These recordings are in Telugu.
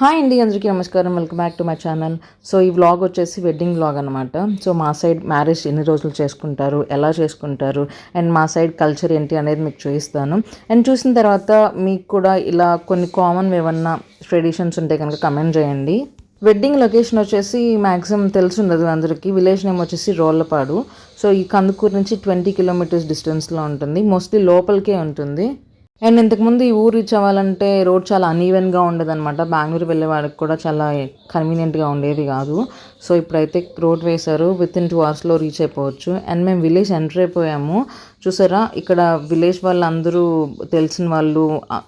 హాయ్ అండి, అందరికీ నమస్కారం. Welcome back to my channel. So ఈ వ్లాగ్ వచ్చేసి వెడ్డింగ్ వ్లాగ్ అనమాట. సో మా సైడ్ మ్యారేజ్ ఎన్ని రోజులు చేసుకుంటారు, ఎలా చేసుకుంటారు, అండ్ మా సైడ్ కల్చర్ ఏంటి అనేది మీకు చూపిస్తాను. అండ్ చూసిన తర్వాత మీకు కూడా ఇలా కొన్ని కామన్ ఏమన్నా ట్రెడిషన్స్ ఉంటే కనుక కమెంట్ చేయండి. వెడ్డింగ్ లొకేషన్ వచ్చేసి మ్యాక్సిమం తెలిసి ఉండదు అందరికీ. విలేజ్ నేమ్ వచ్చేసి రోళ్లపాడు. సో ఈ కందుకూరు నుంచి 20 కిలోమీటర్స్ డిస్టెన్స్లో ఉంటుంది. మోస్ట్లీ లోపలికే ఉంటుంది. అండ్ ఇంతకుముందు ఈ ఊరు రీచ్ అవ్వాలంటే రోడ్ చాలా అనీవెన్గా ఉండేదన్నమాట. బెంగళూరు వెళ్ళే వాళ్ళకి కూడా చాలా కన్వీనియంట్గా ఉండేది కాదు. సో ఇప్పుడైతే రోడ్ వేశారు, విత్ ఇన్ 2 అవర్స్లో రీచ్ అయిపోవచ్చు. అండ్ మేము విలేజ్ ఎంటర్ అయిపోయాము. చూసారా, ఇక్కడ విలేజ్ వాళ్ళు అందరూ తెలిసిన వాళ్ళు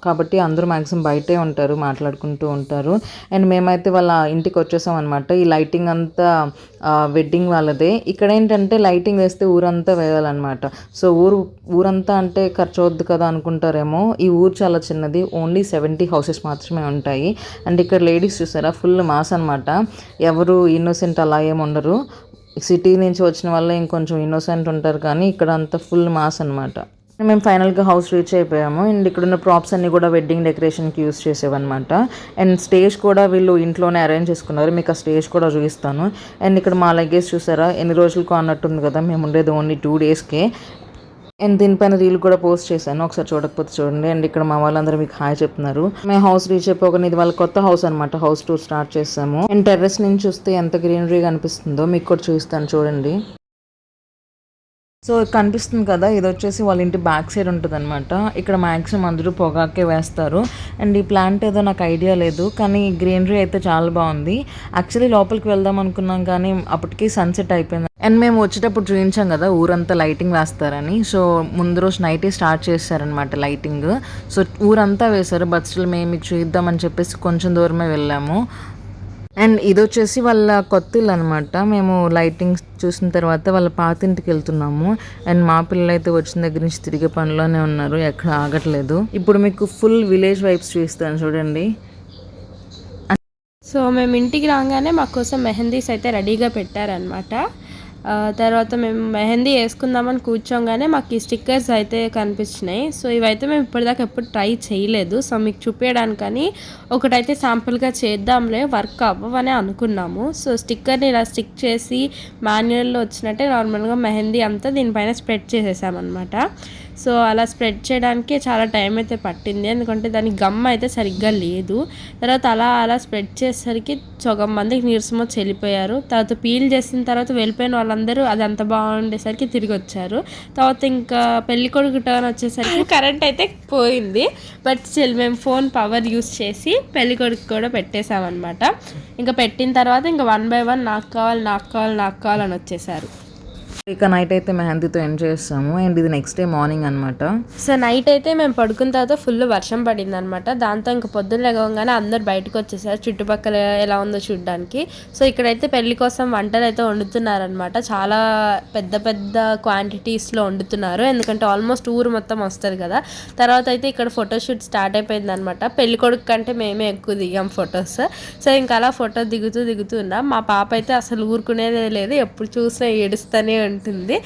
కాబట్టి అందరూ మ్యాక్సిమం బయటే ఉంటారు, మాట్లాడుకుంటూ ఉంటారు. అండ్ మేమైతే వాళ్ళ ఇంటికి వచ్చేసాం అనమాట. ఈ లైటింగ్ అంతా వెడ్డింగ్ వాళ్ళదే. ఇక్కడ ఏంటంటే లైటింగ్ వేస్తే ఊరంతా వేయాలన్నమాట. సో ఊరంతా అంటే ఖర్చు అవుద్ది కదా అనుకుంటారేమో. ఈ ఊరు చాలా చిన్నది, ఓన్లీ 70 హౌసెస్ మాత్రమే ఉంటాయి. అండ్ ఇక్కడ లేడీస్ చూసారా, ఫుల్ మాస్ అనమాట. ఎవరు ఇన్నోసెంట్ అలా ఏమి ఉండరు. సిటీ నుంచి వచ్చిన వల్ల ఇంకొంచెం ఇన్నోసెంట్ ఉంటారు, కానీ ఇక్కడ అంతా ఫుల్ మాస్ అనమాట. మేము ఫైనల్గా హౌస్ రీచ్ అయిపోయాము. అండ్ ఇక్కడున్న ప్రాప్స్ అన్నీ కూడా వెడ్డింగ్ డెకరేషన్కి యూస్ చేసేవన్నమాట. అండ్ స్టేజ్ కూడా వీళ్ళు ఇంట్లోనే అరేంజ్ చేసుకున్నారు. మీకు ఆ స్టేజ్ కూడా చూపిస్తాను. అండ్ ఇక్కడ మా లగేజ్ చూసారా, ఎన్ని రోజులకు అన్నట్టుంది కదా. మేము ఉండేది ఓన్లీ 2 డేస్కే. అండ్ దీనిపైన రీల్ కూడా పోస్ట్ చేశాను, ఒకసారి చూడకపోతే చూడండి. అండ్ ఇక్కడ మా వాళ్ళందరూ మీకు హాయ్ చెప్తున్నారు. మేము హౌస్ రీచ్ అయిపోగానే, ఇది వాళ్ళ కొత్త హౌస్ అనమాట, హౌస్ టూర్ స్టార్ట్ చేసాము. అండ్ టెర్రస్ నుంచి చూస్తే ఎంత గ్రీనరీగా అనిపిస్తుందో మీకు కూడా చూపిస్తాను చూడండి. సో కనిపిస్తుంది కదా, ఇది వచ్చేసి వాళ్ళ ఇంటి బ్యాక్ సైడ్ ఉంటుంది అనమాట. ఇక్కడ మ్యాక్సిమం అందరూ పొగాకే వేస్తారు. అండ్ ఈ ప్లాంట్ ఏదో నాకు ఐడియా లేదు, కానీ గ్రీనరీ అయితే చాలా బాగుంది. యాక్చువల్లీ లోపలికి వెళ్దాం అనుకున్నాం, కానీ అప్పటికి సన్సెట్ అయిపోయింది. అండ్ మేము వచ్చేటప్పుడు చూపించాం కదా ఊరంతా లైటింగ్ వేస్తారని. సో ముందు రోజు నైటే స్టార్ట్ చేస్తారనమాట లైటింగ్. సో ఊరంతా వేశారు, బట్ స్టిల్ మేము మీకు చూద్దామని చెప్పేసి కొంచెం దూరమే వెళ్ళాము. అండ్ ఇది వచ్చేసి వాళ్ళ కొత్త ఇల్లు అనమాట. మేము లైటింగ్స్ చూసిన తర్వాత వాళ్ళ పాత ఇంటికి వెళ్తున్నాము. అండ్ మా పిల్లలు అయితే వచ్చిన దగ్గర నుంచి తిరిగే పనిలోనే ఉన్నారు, ఎక్కడ ఆగట్లేదు. ఇప్పుడు మీకు ఫుల్ విలేజ్ వైబ్స్ చూపిస్తాను చూడండి. సో మేము ఇంటికి రాగానే మా కోసం మెహందీస్ అయితే రెడీగా పెట్టారనమాట. తర్వాత మేము మెహందీ వేసుకుందామని కూర్చోగానే మాకు ఈ స్టిక్కర్స్ అయితే కనిపించినాయి. సో ఇవైతే మేము ఇప్పటిదాకా ఎప్పుడు ట్రై చేయలేదు. సో మీకు చూపించడానికని ఒకటైతే శాంపుల్గా చేద్దాంలే, వర్క్ అవ్వవనే అనుకున్నాము. సో స్టిక్కర్ని ఇలా స్టిక్ చేసి మాన్యువల్లో వచ్చినట్టే నార్మల్గా మెహందీ అంతా దీనిపైన స్ప్రెడ్ చేసేసామన్నమాట. సో అలా స్ప్రెడ్ చేయడానికి చాలా టైం అయితే పట్టింది, ఎందుకంటే దానికి గమ్ అయితే సరిగ్గా లేదు. తర్వాత అలా స్ప్రెడ్ చేసేసరికి సగం మందికి నీరసం వచ్చి వెళ్ళిపోయారు. తర్వాత పీల్ చేసిన తర్వాత వెళ్ళిపోయిన వాళ్ళందరూ అది అంత బాగుండేసరికి తిరిగి వచ్చారు. తర్వాత ఇంకా పెళ్ళికొడుకు టర్న్ వచ్చేసరికి కరెంట్ అయితే పోయింది. బట్ స్టిల్ మేము ఫోన్ పవర్ యూస్ చేసి పెళ్ళికొడుకు కూడా పెట్టేశామన్నమాట. ఇంకా పెట్టిన తర్వాత ఇంకా 1 by 1 నాకు కావాలి అని వచ్చేసారు. ఇక నైట్ అయితే మెహందీతో ఎంజాయ్ చేస్తాము. అండ్ ఇది నెక్స్ట్ డే మార్నింగ్ అనమాట. సో నైట్ అయితే మేము పడుకున్న తర్వాత ఫుల్ వర్షం పడింది అనమాట. దాంతో ఇంకా పొద్దున్న లేవగానే అందరు బయటకు వచ్చేసారు చుట్టుపక్కల ఎలా ఉందో చూడడానికి. సో ఇక్కడైతే పెళ్లి కోసం వంటలు అయితే వండుతున్నారనమాట. చాలా పెద్ద క్వాంటిటీస్లో వండుతున్నారు, ఎందుకంటే ఆల్మోస్ట్ ఊరు మొత్తం వస్తుంది కదా. తర్వాత అయితే ఇక్కడ ఫోటోషూట్ స్టార్ట్ అయిపోయింది అనమాట. పెళ్లి కొడుకు కంటే మేమే ఎక్కువ దిగాం ఫొటోస్. సో ఇంకా అలా ఫోటో దిగుతూ ఉన్నాం. మా పాప అయితే అసలు ఊరుకునేదే లేదు, ఎప్పుడు చూసినా ఏడుస్తూనే ఉంటుంది.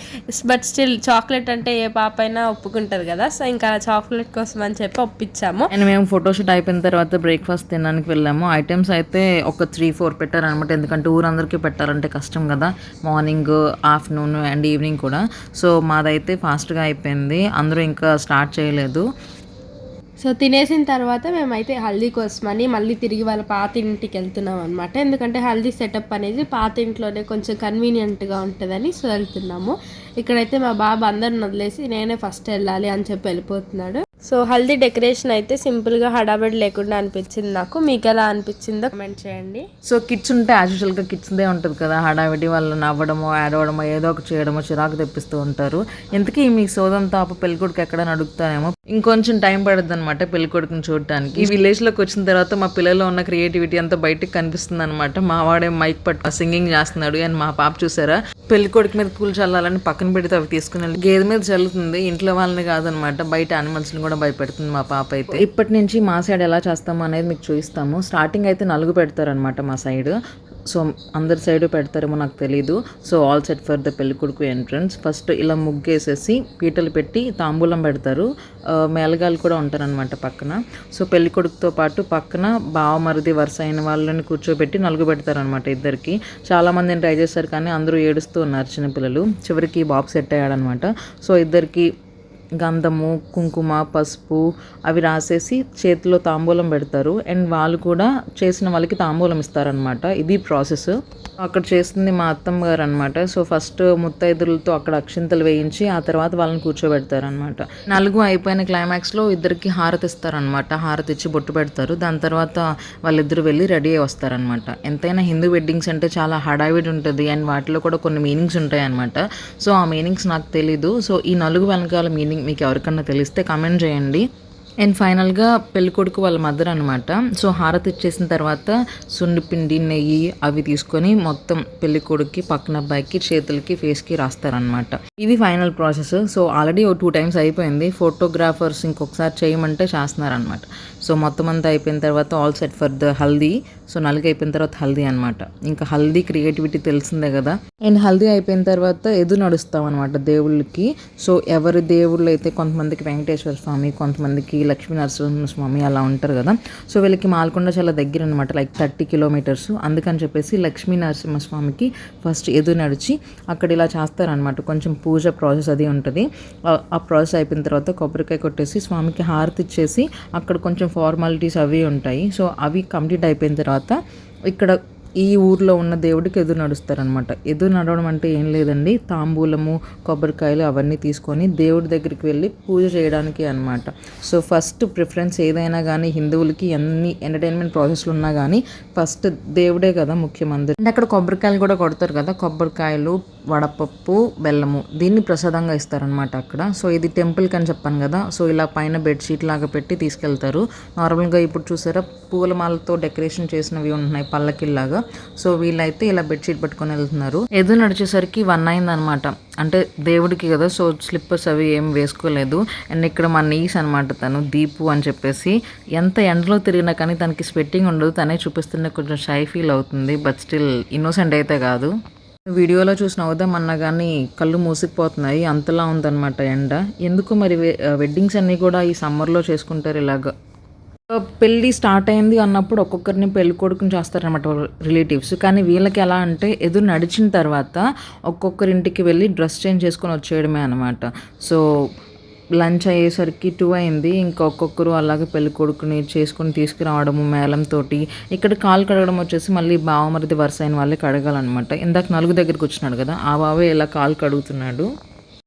బట్ స్టిల్ చాక్లెట్ అంటే ఏ పాప అయినా ఒప్పుకుంటుంది కదా. సో ఇంకా చాక్లెట్ కోసం అని చెప్పి ఒప్పించాము. అండ్ మేము ఫోటోషూట్ అయిపోయిన తర్వాత బ్రేక్ఫాస్ట్ తినడానికి వెళ్ళాము. ఐటమ్స్ అయితే ఒక 3-4 పెట్టారనమాట, ఎందుకంటే ఊరందరికీ పెట్టాలంటే కష్టం కదా, మార్నింగ్, ఆఫ్టర్నూన్ అండ్ ఈవినింగ్ కూడా. సో మాదైతే ఫాస్ట్గా అయిపోయింది, అందరూ ఇంకా స్టార్ట్ చేయలేదు. సో తినేసిన తర్వాత మేమైతే హల్దీ కోసమని మళ్ళీ తిరిగి వాళ్ళ పాత ఇంటికి వెళ్తున్నాం అనమాట. ఎందుకంటే హల్దీ సెటప్ అనేది పాత ఇంట్లోనే కొంచెం కన్వీనియంట్గా ఉంటుందని సో వెళ్తున్నాము. ఇక్కడైతే మా బాబు అందరిని వదిలేసి నేనే ఫస్ట్ వెళ్ళాలి అని చెప్పి వెళ్ళిపోతున్నాడు. సో హల్దీ డెకరేషన్ అయితే సింపుల్గా హడాబడి లేకుండా అనిపించింది నాకు. మీకు ఎలా అనిపించిందో కామెంట్ చేయండి. సో కిడ్స్ ఉంటే యాజువల్గా కిడ్స్దే ఉంటుంది కదా హడావిడి, వాళ్ళు నవ్వడమో ఏడవడమో ఏదో ఒక చేయడమో చిరాకు తెప్పిస్తూ ఉంటారు. ఇంతకీ మీ సోదం తాపు పెళ్ళికొడుకు ఎక్కడ అడుగుతానేమో, ఇంకొంచెం టైం పడుతుంది అనమాట పెళ్ళికొడుకుని చూడటానికి. ఈ విలేజ్లోకి వచ్చిన తర్వాత మా పిల్లల్లో ఉన్న క్రియేటివిటీ అంతా బయటకు కనిపిస్తుంది అనమాట. మా వాడే మైక్ పట్టు సింగింగ్ చేస్తున్నాడు. అండ్ మా పాప చూసారా, పెళ్ళికొడుకు మీద పూలు చల్లాలని పక్కన పెడితే అవి తీసుకుని గేదె మీద చల్లుతుంది, ఇంట్లో వాళ్ళని కాదనమాట, బయట యానిమల్స్ని కూడా భయపెడుతుంది మా పాప అయితే. ఇప్పటి నుంచి మా సైడ్ ఎలా చేస్తాము అనేది మీకు చూపిస్తాము. స్టార్టింగ్ అయితే నలుగు పెడతారనమాట మా సైడ్. సో అందరి సైడ్ పెడతారేమో నాకు తెలీదు. So all set for the పెళ్ళికొడుకు ఎంట్రన్స్. ఫస్ట్ ఇలా ముగ్గేసేసి పీటలు పెట్టి తాంబూలం పెడతారు. మేళగాలు కూడా ఉంటారనమాట పక్కన. సో పెళ్ళికొడుకుతో పాటు పక్కన బావమరిది వరుస అయిన వాళ్ళని కూర్చోబెట్టి నలుగు పెడతారనమాట ఇద్దరికి. చాలామందిని ట్రై చేస్తారు కానీ అందరూ ఏడుస్తూ ఉన్నారు చిన్నపిల్లలు. చివరికి బాబు సెట్ అయ్యాడనమాట. సో ఇద్దరికి గంధము, కుంకుమ, పసుపు అవి రాసేసి చేతిలో తాంబూలం పెడతారు. అండ్ వాళ్ళు కూడా చేసిన వాళ్ళకి తాంబూలం ఇస్తారనమాట. ఇది ప్రాసెస్. అక్కడ చేస్తుంది మా అత్తమ్మ గారు అనమాట. సో ఫస్ట్ ముత్తైదులతో అక్కడ అక్షింతలు వేయించి ఆ తర్వాత వాళ్ళని కూర్చోబెడతారనమాట. నలుగు అయిపోయిన క్లైమాక్స్లో ఇద్దరికి హారతి ఇస్తారనమాట. హారతి ఇచ్చి బొట్టు పెడతారు. దాని తర్వాత వాళ్ళిద్దరు వెళ్ళి రెడీ అయ్యి వస్తారనమాట. ఎంతైనా హిందూ వెడ్డింగ్స్ అంటే చాలా హడావిడి ఉంటుంది అండ్ వాటిలో కూడా కొన్ని మీనింగ్స్ ఉంటాయి అనమాట. సో ఆ మీనింగ్స్ నాకు తెలీదు. సో ఈ నలుగు వెనకాల మీనింగ్ మీకు ఎవరికన్నా తెలిస్తే కామెంట్ చేయండి. అండ్ ఫైనల్గా పెళ్ళికొడుకు వాళ్ళ మదర్ అనమాట. సో హారతి ఇచ్చేసిన తర్వాత సున్నిపిండి, నెయ్యి అవి తీసుకొని మొత్తం పెళ్ళికొడుకుకి, పక్కన అబ్బాయికి, చేతులకి, ఫేస్కి రాస్తారనమాట. ఇది final process. So already 2 times అయిపోయింది. ఫోటోగ్రాఫర్స్ ఇంకొకసారి చేయమంటే చేస్తున్నారనమాట. సో మొత్తం అంతా అయిపోయిన తర్వాత all set for the haldi. So నలుగు అయిపోయిన తర్వాత హల్దీ అనమాట. ఇంకా హల్దీ క్రియేటివిటీ తెలిసిందే కదా. అండ్ హల్దీ అయిపోయిన తర్వాత ఎదురు నడుస్తాం అనమాట దేవుళ్ళకి. సో ఎవరి దేవుళ్ళు అయితే కొంతమందికి వెంకటేశ్వర స్వామి, కొంతమందికి లక్ష్మీ నరసింహస్వామి అలా ఉంటారు కదా. సో వీళ్ళకి మాల్కొండ చాలా దగ్గర అనమాట, లైక్ 30 kilometers. అందుకని చెప్పేసి లక్ష్మీ నరసింహస్వామికి ఫస్ట్ ఎదురు నడిచి అక్కడ ఇలా చేస్తారనమాట. కొంచెం పూజ ప్రాసెస్ అది ఉంటుంది. ఆ ప్రాసెస్ అయిపోయిన తర్వాత కొబ్బరికాయ కొట్టేసి స్వామికి హారతి ఇచ్చేసి అక్కడ కొంచెం ఫార్మాలిటీస్ అవి ఉంటాయి. సో అవి కంప్లీట్ అయిపోయిన తర్వాత ఇక్కడ ఈ ఊర్లో ఉన్న దేవుడికి ఎదురు నడుస్తారనమాట. ఎదురు నడవడం అంటే ఏం లేదండి, తాంబూలము, కొబ్బరికాయలు అవన్నీ తీసుకొని దేవుడి దగ్గరికి వెళ్ళి పూజ చేయడానికి అనమాట. సో ఫస్ట్ ప్రిఫరెన్స్ ఏదైనా కానీ హిందువులకి ఎన్ని ఎంటర్టైన్మెంట్ ప్రాసెస్లు ఉన్నా కానీ ఫస్ట్ దేవుడే కదా ముఖ్యమంత్రి. అండ్ అక్కడ కొబ్బరికాయలు కూడా కొడతారు కదా. కొబ్బరికాయలు, వడపప్పు, బెల్లము దీన్ని ప్రసాదంగా ఇస్తారనమాట అక్కడ. సో ఇది టెంపుల్కి అని చెప్పాను కదా. సో ఇలా పైన బెడ్షీట్ లాగా పెట్టి తీసుకెళ్తారు. నార్మల్గా ఇప్పుడు చూసారా పూలమాలతో డెకరేషన్ చేసినవి ఉంటున్నాయి పల్లకిల్లాగా. సో వీళ్ళైతే ఇలా బెడ్షీట్ పట్టుకొని వెళ్తున్నారు. ఎదురు నడిచేసరికి 1 అయిందనమాట. అంటే దేవుడికి కదా, సో స్లిప్పర్స్ అవి ఏం వేసుకోలేదు. అండ్ ఇక్కడ మా నీస్ అనమాట, తను దీపు అని చెప్పేసి. ఎంత ఎండలో తిరిగినా కానీ తనకి స్వెట్టింగ్ ఉండదు. తనే చూపిస్తుంటే కొంచెం షై ఫీల్ అవుతుంది. బట్ స్టిల్ ఇన్నోసెంట్ అయితే కాదు. వీడియోలో చూసిన అవుదామన్నా కానీ కళ్ళు మూసుకుపోతున్నాయి, అంతలా ఉందన్నమాట ఎండ. ఎందుకు మరి వెడ్డింగ్స్ అన్నీ కూడా ఈ సమ్మర్లో చేసుకుంటారు ఇలాగ. పెళ్ళి స్టార్ట్ అయింది అన్నప్పుడు ఒక్కొక్కరిని పెళ్లి కొడుకుని చేస్తారనమాట రిలేటివ్స్. కానీ వీళ్ళకి ఎలా అంటే ఎదురు నడిచిన తర్వాత ఒక్కొక్కరింటికి వెళ్ళి డ్రెస్ చేంజ్ చేసుకొని వచ్చేయడమే అనమాట. సో లంచ్ అయ్యేసరికి 2 అయింది. ఇంకా ఒక్కొక్కరు అలాగే పెళ్లి కొడుకుని చేసుకుని తీసుకురావడము మేళంతో. ఇక్కడ కాలు కడగడం వచ్చేసి మళ్ళీ బావమరిది వరుస అయిన వాళ్ళే కడగాలన్నమాట. ఇందాక నలుగు దగ్గరికి వచ్చినాడు కదా, ఆ బావే ఇలా కాలు కడుగుతున్నాడు.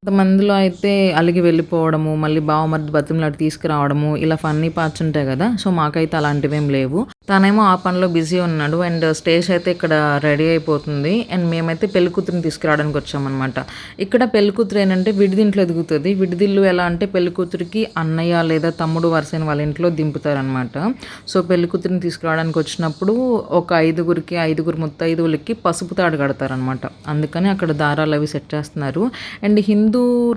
కొంతమందిలో అయితే అలిగి వెళ్ళిపోవడము, మళ్ళీ బావమరిది బతిమలాడి తీసుకురావడము, ఇలా ఫన్నీ పార్ట్స్ ఉంటాయి కదా. సో మాకైతే అలాంటివేం లేవు. తనేమో ఆ పనిలో బిజీ ఉన్నాడు. అండ్ స్టేజ్ అయితే ఇక్కడ రెడీ అయిపోతుంది. అండ్ మేమైతే పెళ్ళికూతురిని తీసుకురావడానికి వచ్చామన్నమాట. ఇక్కడ పెళ్ళికూతురు ఏంటంటే విడిదింట్లో ఎదుగుతుంది. విడిదిల్లు ఎలా అంటే పెళ్ళికూతురికి అన్నయ్య లేదా తమ్ముడు వరుసైన వాళ్ళ ఇంట్లో దింపుతారనమాట. సో పెళ్ళికూతురిని తీసుకురావడానికి వచ్చినప్పుడు ఒక 5 ముత్తైదువులకి పసుపు తాడు కడతారనమాట. అందుకని అక్కడ దారాలు అవి సెట్ చేస్తున్నారు. అండ్ హిందూ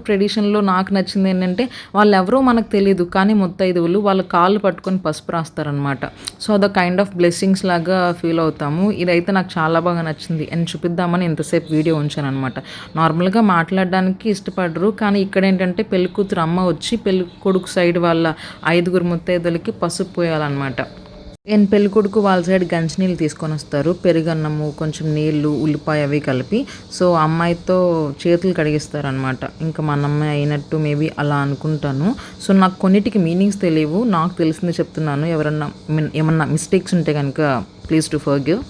ట్రెడిషన్లో నాకు నచ్చింది ఏంటంటే వాళ్ళు ఎవరో మనకు తెలియదు కానీ ముత్తైదువులు వాళ్ళ కాళ్ళు పట్టుకొని పసుపు రాస్తారనమాట. సో అదొక కైండ్ ఆఫ్ బ్లెస్సింగ్స్ లాగా ఫీల్ అవుతాము. ఇదైతే నాకు చాలా బాగా నచ్చింది. అండ్ చూపిద్దామని ఇంతసేపు వీడియో ఉంచాను అనమాట. నార్మల్గా మాట్లాడడానికి ఇష్టపడరు కానీ ఇక్కడ ఏంటంటే పెళ్లి కూతురు అమ్మ వచ్చి పెళ్లి కొడుకు సైడ్ వాళ్ళ 5 ముత్తైదులకి పసుపు పోయాలన్నమాట. అండ్ పెళ్లి కొడుకు వాళ్ళ సైడ్ గంజినీళ్ళు తీసుకొని వస్తారు. పెరుగన్నము, కొంచెం నీళ్ళు, ఉల్లిపాయ అవి కలిపి. సో అమ్మాయితో చేతులు కడిగిస్తారనమాట. ఇంకా మన అమ్మాయి అయినట్టు మేబీ అలా అనుకుంటాను. సో నాకు కొన్నిటికి మీనింగ్స్ తెలియవు, నాకు తెలిసింది చెప్తున్నాను. ఏమన్నా మిస్టేక్స్ ఉంటే కనుక ప్లీజ్ టు ఫర్గివ్.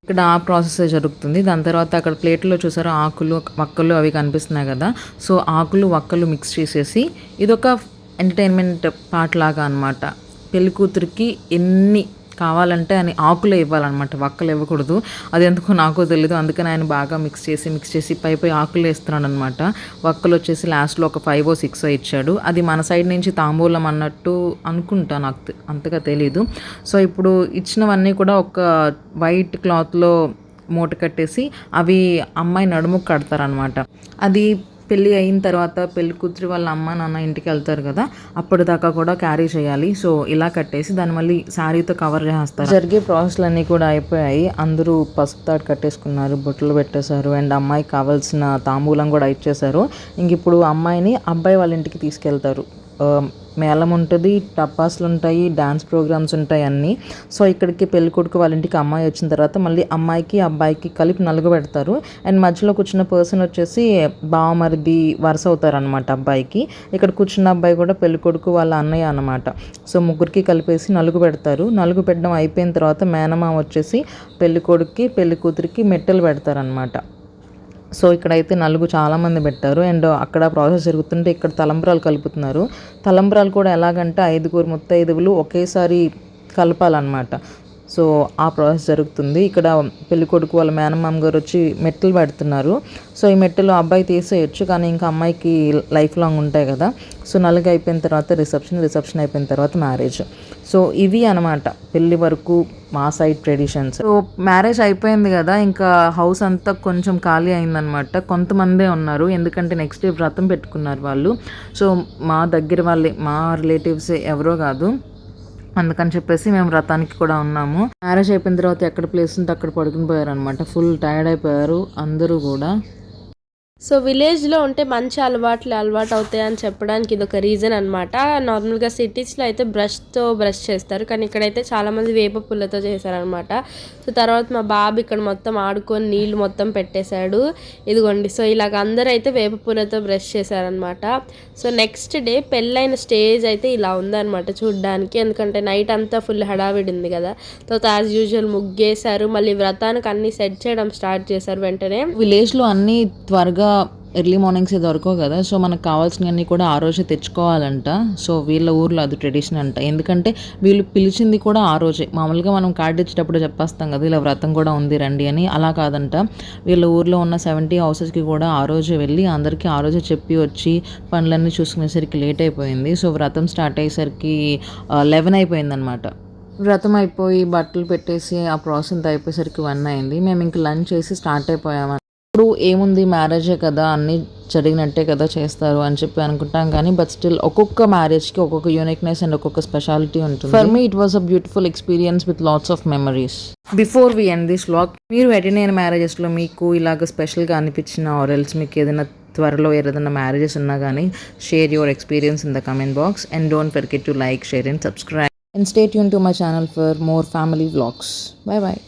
ఇక్కడ ఆ ప్రాసెస్ జరుగుతుంది. దాని తర్వాత అక్కడ ప్లేట్లో చూసారో ఆకులు, వక్కలు అవి కనిపిస్తున్నాయి కదా. సో ఆకులు, వక్కలు మిక్స్ చేసేసి ఇదొక ఎంటర్టైన్మెంట్ పార్ట్ లాగా అనమాట. పెళ్లి కూతురికి ఎన్ని కావాలంటే అని ఆకులే ఇవ్వాలన్నమాట, వక్కలు ఇవ్వకూడదు. అది ఎందుకో నాకు తెలీదు. అందుకని ఆయన బాగా మిక్స్ చేసి పై ఆకులు వేస్తున్నాడు అనమాట. వక్కలు వచ్చేసి లాస్ట్లో ఒక 5 or 6 ఇచ్చాడు. అది మన సైడ్ నుంచి తాంబూలం అన్నట్టు అనుకుంటా, నాకు అంతగా తెలీదు. సో ఇప్పుడు ఇచ్చినవన్నీ కూడా ఒక వైట్ క్లాత్లో మూట కట్టేసి అవి అమ్మాయి నడుముకు కడతారనమాట. అది పెళ్ళి అయిన తర్వాత పెళ్లి కూతురు వాళ్ళ అమ్మ నాన్న ఇంటికి వెళ్తారు కదా, అప్పటిదాకా కూడా క్యారీ చేయాలి. సో ఇలా కట్టేసి దాన్ని మళ్ళీ శారీతో కవర్ చేస్తారు. జరిగే ప్రాసెస్లన్నీ కూడా అయిపోయాయి. అందరూ పసుపు తాడు కట్టేసుకున్నారు, బొట్లు పెట్టేశారు, అండ్ అమ్మాయికి కావాల్సిన తాంబూలం కూడా ఇచ్చేశారు. ఇంక ఇప్పుడు అమ్మాయిని అబ్బాయి వాళ్ళ ఇంటికి తీసుకెళ్తారు. మేళం ఉంటుంది, టపాసులు ఉంటాయి, డాన్స్ ప్రోగ్రామ్స్ ఉంటాయి అన్నీ. సో ఇక్కడికి పెళ్లి కొడుకు వాళ్ళ ఇంటికి అమ్మాయి వచ్చిన తర్వాత మళ్ళీ అమ్మాయికి అబ్బాయికి కలిపి నలుగు పెడతారు. అండ్ మధ్యలో కూర్చున్న పర్సన్ వచ్చేసి బావమరిది వరుస అవుతారు అనమాట అబ్బాయికి. ఇక్కడ కూర్చున్న అబ్బాయి కూడా పెళ్లి కొడుకు వాళ్ళ అన్నయ్య అనమాట. సో ముగ్గురికి కలిపేసి నలుగు పెడతారు. నలుగు పెట్టడం అయిపోయిన తర్వాత మేనమామ వచ్చేసి పెళ్లి కొడుక్కి పెళ్లి కూతురికి మెట్టెలు పెడతారనమాట. సో ఇక్కడైతే నలుగు చాలామంది పెట్టారు. అండ్ అక్కడ ప్రాసెస్ జరుగుతుంటే ఇక్కడ తలంబ్రాలు కలుపుతున్నారు. తలంబ్రాలు కూడా ఎలాగంటే 5 ముత్తైదువులు ఒకేసారి కలపాలన్నమాట. సో ఆ ప్రాసెస్ జరుగుతుంది. ఇక్కడ పెళ్లి కొడుకు వాళ్ళ మేనమామ గారు వచ్చి మెట్టెలు పెడుతున్నారు. సో ఈ మెట్టెలు అబ్బాయి తీసేయచ్చు, కానీ ఇంకా అమ్మాయికి లైఫ్ లాంగ్ ఉంటాయి కదా. సో నలుగు అయిపోయిన తర్వాత రిసెప్షన్ అయిపోయిన తర్వాత మ్యారేజ్. సో ఇవి అనమాట పెళ్ళి వరకు మా సైడ్ ట్రెడిషన్స్. సో మ్యారేజ్ అయిపోయింది కదా, ఇంకా హౌస్ అంతా కొంచెం ఖాళీ అయిందనమాట. కొంతమందే ఉన్నారు, ఎందుకంటే నెక్స్ట్ డే వ్రతం పెట్టుకున్నారు వాళ్ళు. సో మా దగ్గర వాళ్ళే, మా రిలేటివ్సే, ఎవరో కాదు. అందుకని చెప్పేసి మేము వ్రతానికి కూడా ఉన్నాము. మ్యారేజ్ అయిపోయిన తర్వాత ఎక్కడ ప్లేస్ ఉంటే అక్కడ పడుకుని పోయారు అనమాట. ఫుల్ టైర్డ్ అయిపోయారు అందరూ కూడా. సో విలేజ్లో ఉంటే మంచి అలవాటు అవుతాయి అని చెప్పడానికి ఇది ఒక రీజన్ అనమాట. నార్మల్గా సిటీస్లో అయితే బ్రష్ చేస్తారు, కానీ ఇక్కడైతే చాలామంది వేప పుల్లతో చేశారనమాట. సో తర్వాత మా బాబు ఇక్కడ మొత్తం ఆడుకొని నీళ్ళు మొత్తం పెట్టేశాడు. ఇదిగోండి, సో ఇలాగ అందరూ అయితే వేప పుల్లతో బ్రష్ చేశారనమాట. సో నెక్స్ట్ డే పెళ్ళైన స్టేజ్ అయితే ఇలా ఉందన్నమాట చూడడానికి, ఎందుకంటే నైట్ అంతా ఫుల్ హడావిడి ఉంది కదా. తర్వాత యాజ్ యూజువల్ ముగ్గేశారు, మళ్ళీ వ్రతానికి అన్ని సెట్ చేయడం స్టార్ట్ చేశారు వెంటనే. విలేజ్లో అన్నీ త్వరగా ఎర్లీ మార్నింగ్సే దొరకవు కదా. సో మనకు కావాల్సినవన్నీ కూడా ఆ రోజే తెచ్చుకోవాలంట. సో వీళ్ళ ఊర్లో అది ట్రెడిషన్ అంట, ఎందుకంటే వీళ్ళు పిలిచింది కూడా ఆ రోజే. మామూలుగా మనం కార్డు ఇచ్చేటప్పుడు చెప్పేస్తాం కదా, ఇలా వ్రతం కూడా ఉంది రండి అని. అలా కాదంట, వీళ్ళ ఊర్లో ఉన్న 70 హౌసెస్కి కూడా ఆ రోజే వెళ్ళి అందరికీ ఆ రోజే చెప్పి వచ్చి పనులన్నీ చూసుకునేసరికి లేట్ అయిపోయింది. సో వ్రతం స్టార్ట్ అయ్యేసరికి 11 అయిపోయింది అనమాట. వ్రతం అయిపోయి బట్టలు పెట్టేసి ఆ ప్రాసెస్ అంతా అయిపోయేసరికి 1 అయింది. మేము ఇంక లంచ్ చేసి స్టార్ట్ అయిపోయాము. ఇప్పుడు ఏముంది, మ్యారేజే కదా, అన్నీ జరిగినట్టే కదా చేస్తారు అని చెప్పి అనుకుంటాం, కానీ బట్ స్టిల్ ఒక్కొక్క మ్యారేజ్కి ఒక్కొక్క యూనిక్నెస్ అండ్ ఒక్కొక్క స్పెషాలిటీ ఉంటుంది. For me it was a beautiful experience with lots of memories. Before we end this vlog, మీరు అటెండ్ అయిన మ్యారేజెస్లో మీకు ఇలాగ స్పెషల్గా అనిపించిన ఆర్ ఎల్స్ మీకు ఏదైనా త్వరలో ఏదైనా మ్యారేజెస్ ఉన్నా కానీ share your experience in the comment box and don't forget to like, share and subscribe. And stay tuned to my channel for more family vlogs. Bye bye.